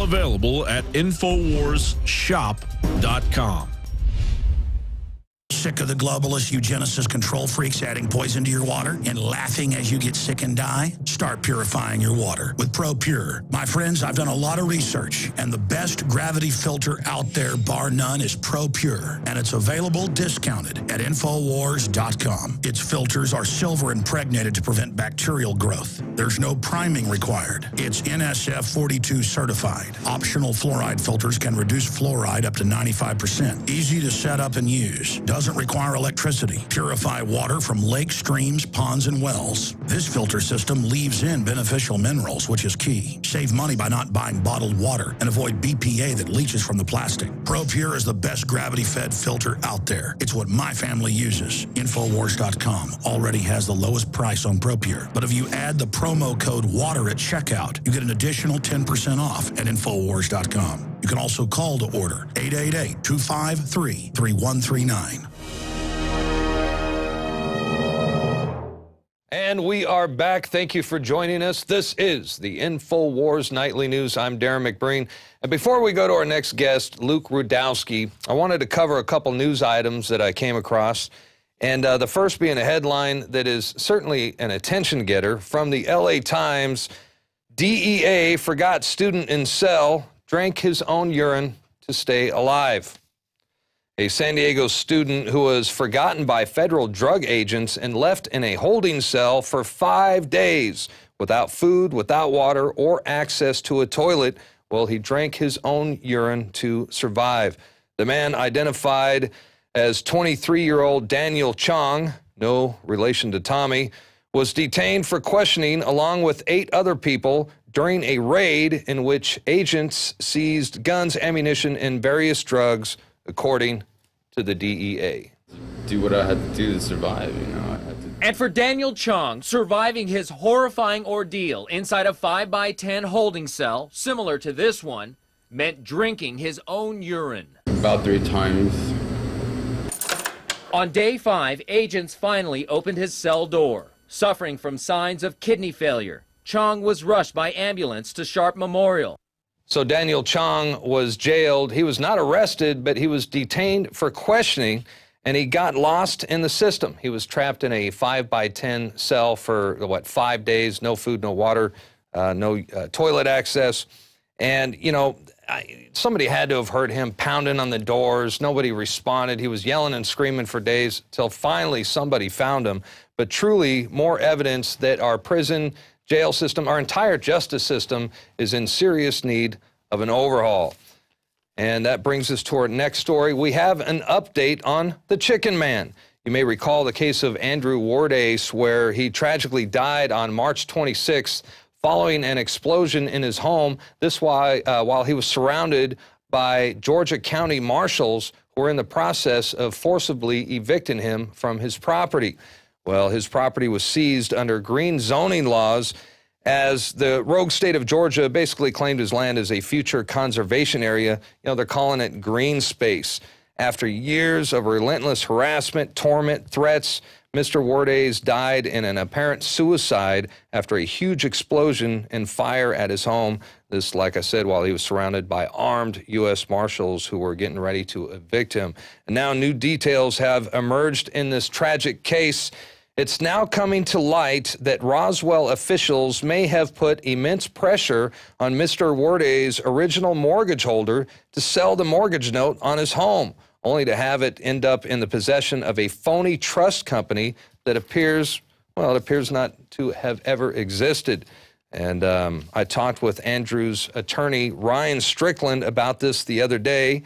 available at INFOWARSshop.com. Sick of the globalist eugenicist control freaks adding poison to your water and laughing as you get sick and die? Start purifying your water with ProPure. My friends, I've done a lot of research, and the best gravity filter out there, bar none, is ProPure. And it's available discounted at INFOWARS.com. Its filters are silver impregnated to prevent bacterial growth. There's no priming required. It's NSF 42 certified. Optional fluoride filters can reduce fluoride up to 95%. Easy to set up and use. Doesn't require electricity. Purify water from lakes, streams, ponds, and wells. This filter system leaves in beneficial minerals, which is key. Save money by not buying bottled water and avoid BPA that leaches from the plastic. ProPure is the best gravity-fed filter out there. It's what my family uses. INFOWARS.com already has the lowest price on ProPure. But if you add the promo code WATER at checkout, you get an additional 10% off at INFOWARS.com. You can also call to order 888-253-3139. And we are back. Thank you for joining us. This is the InfoWars Nightly News. I'm Darren McBreen. And before we go to our next guest, Luke Rudowski, I wanted to cover a couple news items that I came across. And the first being a headline that is certainly an attention getter from the LA Times. DEA forgot student in cell, drank his own urine to stay alive. A San Diego student who was forgotten by federal drug agents and left in a holding cell for 5 days without food, without water, or access to a toilet. Well, he drank his own urine to survive. The man, identified as 23-year-old Daniel Chong, no relation to Tommy, was detained for questioning along with 8 other people during a raid in which agents seized guns, ammunition, and various drugs, according to the DEA. Do what I had to do to survive, you know. I had to. And for Daniel Chong, surviving his horrifying ordeal inside a 5x10 holding cell, similar to this one, meant drinking his own urine. About 3 times. On day 5, agents finally opened his cell door. Suffering from signs of kidney failure, Chong was rushed by ambulance to Sharp Memorial. So Daniel Chong was jailed. He was not arrested, but he was detained for questioning, and he got lost in the system. He was trapped in a 5x10 cell for, 5 days, no food, no water, no toilet access. And, you know, somebody had to have heard him pounding on the doors. Nobody responded. He was yelling and screaming for days till finally somebody found him. But truly, more evidence that our prison, jail system, our entire justice system is in serious need of an overhaul. And that brings us to our next story. We have an update on the Chicken Man. You may recall the case of Andrew Wardace, where he tragically died on March 26th following an explosion in his home. This while he was surrounded by Georgia County marshals who were in the process of forcibly evicting him from his property. Well, his property was seized under green zoning laws as the rogue state of Georgia basically claimed his land as a future conservation area. You know, they're calling it green space. After years of relentless harassment, torment, threats, Mr. Wardace died in an apparent suicide after a huge explosion and fire at his home. This, like I said, while he was surrounded by armed U.S. Marshals who were getting ready to evict him. And now new details have emerged in this tragic case. It's now coming to light that Roswell officials may have put immense pressure on Mr. Wardace's original mortgage holder to sell the mortgage note on his home, only to have it end up in the possession of a phony trust company that appears not to have ever existed. And I talked with Andrew's attorney, Ryan Strickland, about this the other day.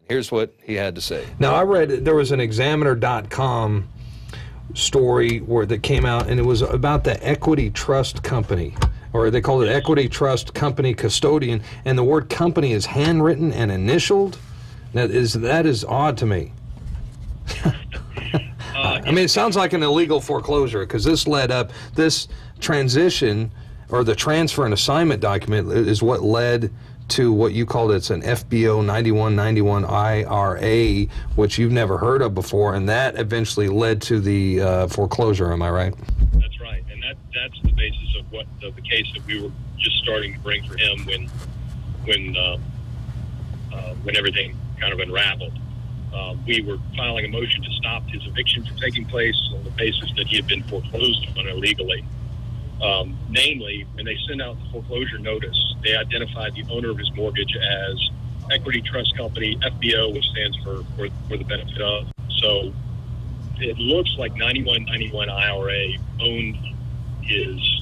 Here's what he had to say. Now, I read there was an Examiner.com story that came out, and it was about the Equity Trust Company, or they called it Equity Trust Company Custodian, and the word company is handwritten and initialed. That is odd to me. I mean, it sounds like an illegal foreclosure, because this transition, or the transfer and assignment document, is what led to what you called it's an FBO 9191 IRA, which you've never heard of before, and that eventually led to the foreclosure. Am I right? That's right, and that's the basis of the case that we were just starting to bring for him when when everything kind of unraveled. We were filing a motion to stop his eviction from taking place on the basis that he had been foreclosed on illegally. Namely, when they sent out the foreclosure notice, they identified the owner of his mortgage as Equity Trust Company, FBO, which stands for the benefit of. So it looks like 9191 IRA owned his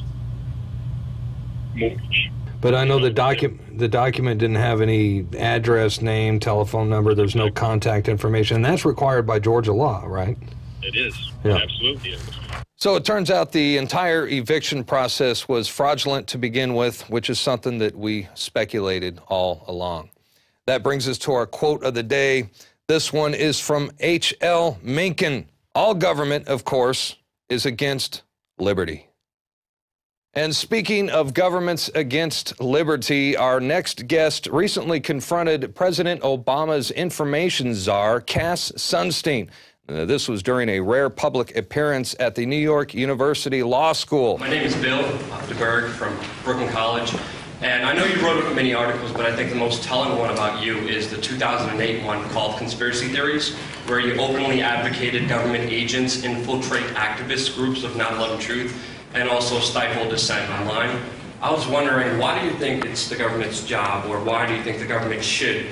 mortgage. But I know the document didn't have any address, name, telephone number. There's no contact information. And that's required by Georgia law, right? It is. Yeah. It absolutely is. So it turns out the entire eviction process was fraudulent to begin with, which is something that we speculated all along. That brings us to our quote of the day. This one is from H.L. Mencken. All government, of course, is against liberty. And speaking of governments against liberty, our next guest recently confronted President Obama's information czar, Cass Sunstein. This was during a rare public appearance at the New York University Law School. My name is Bill DeBerg from Brooklyn College, and I know you wrote many articles, but I think the most telling one about you is the 2008 one called Conspiracy Theories, where you openly advocated government agents infiltrate activist groups of 9/11 Truth and also stifle dissent online. I was wondering, why do you think it's the government's job, or why do you think the government should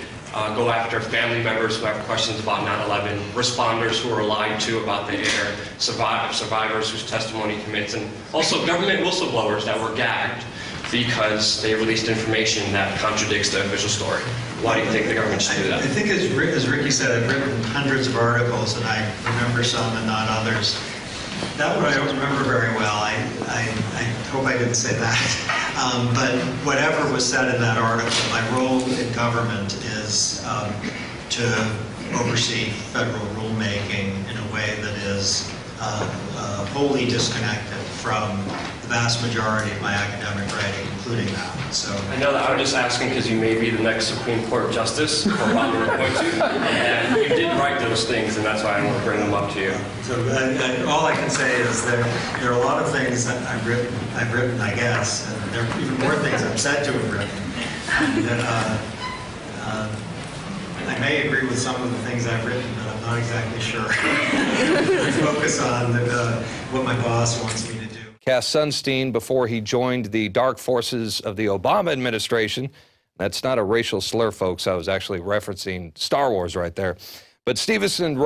go after family members who have questions about 9/11, responders who are lied to about the air, survivors whose testimony commits, and also government whistleblowers that were gagged because they released information that contradicts the official story? Why do you think the government should do that? I think, as Ricky said, I've written hundreds of articles, and I remember some and not others. That one I don't remember very well. I hope I didn't say that. But whatever was said in that article, my role in government is to oversee federal rulemaking in a way that is wholly disconnected from the vast majority of my academic writing, including that. So I know that I'm just asking because you may be the next Supreme Court Justice, or probably appoint you, and you did write those things, and that's why I want to bring them up to you. So all I can say is there are a lot of things that I've written, I guess, and there are even more things I'm said to have written. That, I may agree with some of the things I've written, but I'm not exactly sure. I focus on what my boss wants me to do. Cass Sunstein, before he joined the dark forces of the Obama administration. That's not a racial slur, folks. I was actually referencing Star Wars right there. But Sunstein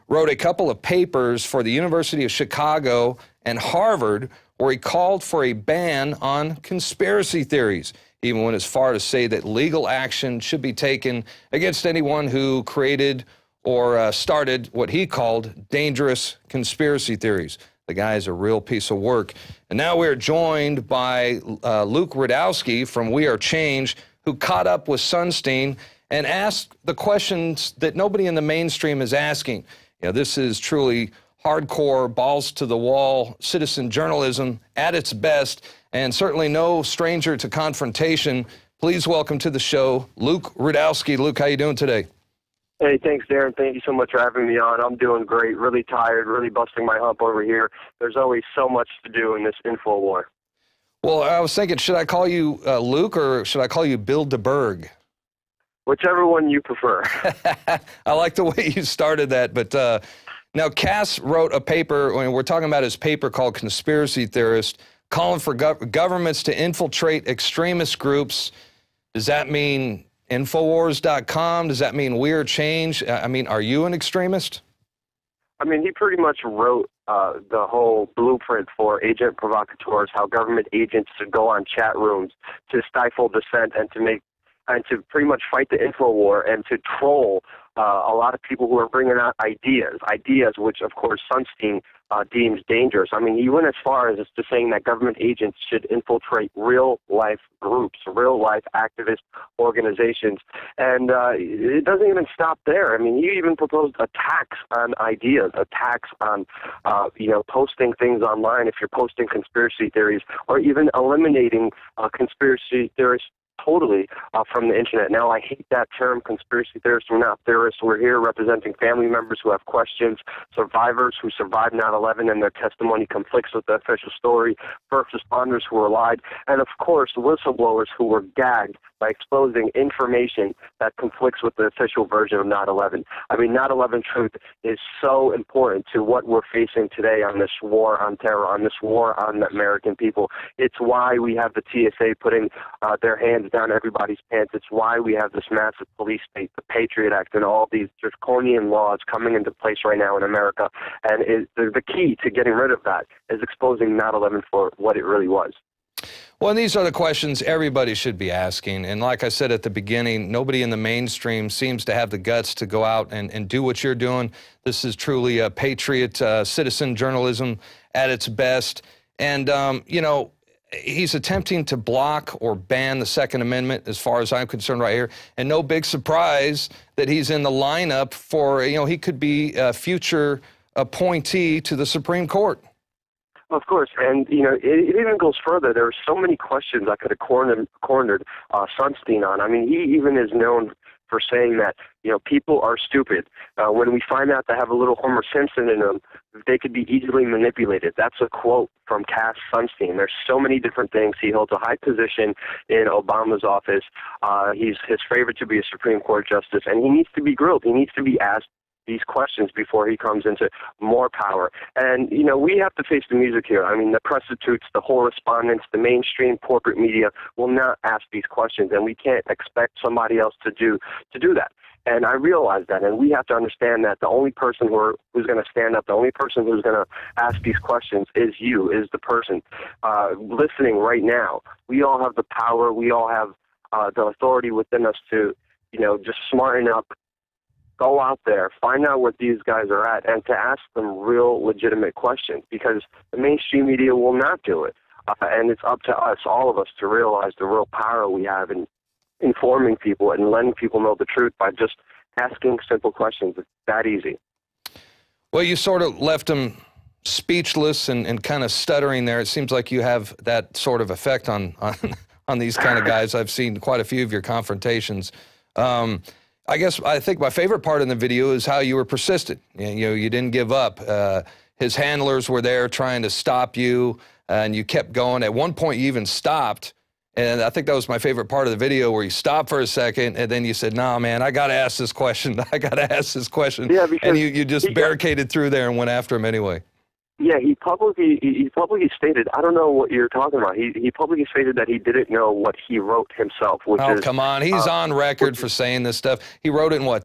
wrote a couple of papers for the University of Chicago and Harvard where he called for a ban on conspiracy theories. Even went as far to say that legal action should be taken against anyone who created or started what he called dangerous conspiracy theories. The guy is a real piece of work. And now we're joined by Luke Rudkowski from We Are Change, who caught up with Sunstein and asked the questions that nobody in the mainstream is asking. You know, this is truly hardcore, balls-to-the-wall citizen journalism at its best, and certainly no stranger to confrontation. Please welcome to the show, Luke Rudkowski. Luke, how you doing today? Hey, thanks, Darren. Thank you so much for having me on. I'm doing great, really tired, really busting my hump over here. There's always so much to do in this info war. Well, I was thinking, should I call you Luke or should I call you Bill DeBerg? Whichever one you prefer. I like the way you started that, but now Cass wrote a paper, when we're talking about his paper called Conspiracy Theorist, calling for governments to infiltrate extremist groups. Does that mean INFOWARS.com? Does that mean We Are Change? I mean, are you an extremist? I mean, he pretty much wrote the whole blueprint for agent provocateurs, how government agents should go on chat rooms to stifle dissent and to pretty much fight the info war and to troll a lot of people who are bringing out ideas which, of course, Sunstein deems dangerous. I mean, he went as far as to saying that government agents should infiltrate real-life groups, real-life activist organizations. And it doesn't even stop there. I mean, he even proposed attacks on ideas, attacks on, posting things online if you're posting conspiracy theories, or even eliminating conspiracy theorists totally from the internet. Now, I hate that term, conspiracy theorists. We're not theorists. We're here representing family members who have questions, survivors who survived 9/11 and their testimony conflicts with the official story, first responders who were lied, and of course, whistleblowers who were gagged by exposing information that conflicts with the official version of 9/11. I mean, 9/11 truth is so important to what we're facing today on this war on terror, on this war on the American people. It's why we have the TSA putting their hands down everybody's pants. It's why we have this massive police state, the Patriot Act, and all these draconian laws coming into place right now in America. And the key to getting rid of that is exposing 9/11 for what it really was. Well, and these are the questions everybody should be asking. And like I said at the beginning, nobody in the mainstream seems to have the guts to go out and do what you're doing. This is truly a patriot citizen journalism at its best. And, you know, he's attempting to block or ban the Second Amendment as far as I'm concerned right here. And no big surprise that he's in the lineup for, you know, he could be a future appointee to the Supreme Court. Of course, and you know, it even goes further. There are so many questions I could have cornered Sunstein on. I mean, he even is known for saying that, you know, people are stupid. When we find out they have a little Homer Simpson in them, they could be easily manipulated. That's a quote from Cass Sunstein. There's so many different things. He holds a high position in Obama's office. He's his favorite to be a Supreme Court justice, and he needs to be grilled. He needs to be asked these questions before he comes into more power. And, you know, we have to face the music here. I mean, the prostitutes, the whole respondents, the mainstream corporate media will not ask these questions, and we can't expect somebody else to do that. And I realize that, and we have to understand that the only person who's going to stand up, the only person who's going to ask these questions is you, is the person listening right now. We all have the power. We all have the authority within us to, you know, just smarten up, go out there, find out what these guys are at, and to ask them real legitimate questions, because the mainstream media will not do it. And it's up to us, all of us, to realize the real power we have in informing people and letting people know the truth by just asking simple questions. It's that easy. Well, you sort of left him speechless and kind of stuttering there. It seems like you have that sort of effect on these kind of guys. I've seen quite a few of your confrontations. I think my favorite part in the video is how you were persistent. You know, you didn't give up. His handlers were there trying to stop you, and you kept going. At one point, you even stopped, and I think that was my favorite part of the video, where you stopped for a second, and then you said, "Nah, man, I got to ask this question. I got to ask this question." Yeah, and you just barricaded through there and went after him anyway. Yeah, he publicly stated, I don't know what you're talking about. He publicly stated that he didn't know what he wrote himself, which is... Oh, come on. He's on record for saying this stuff. He wrote it in, what,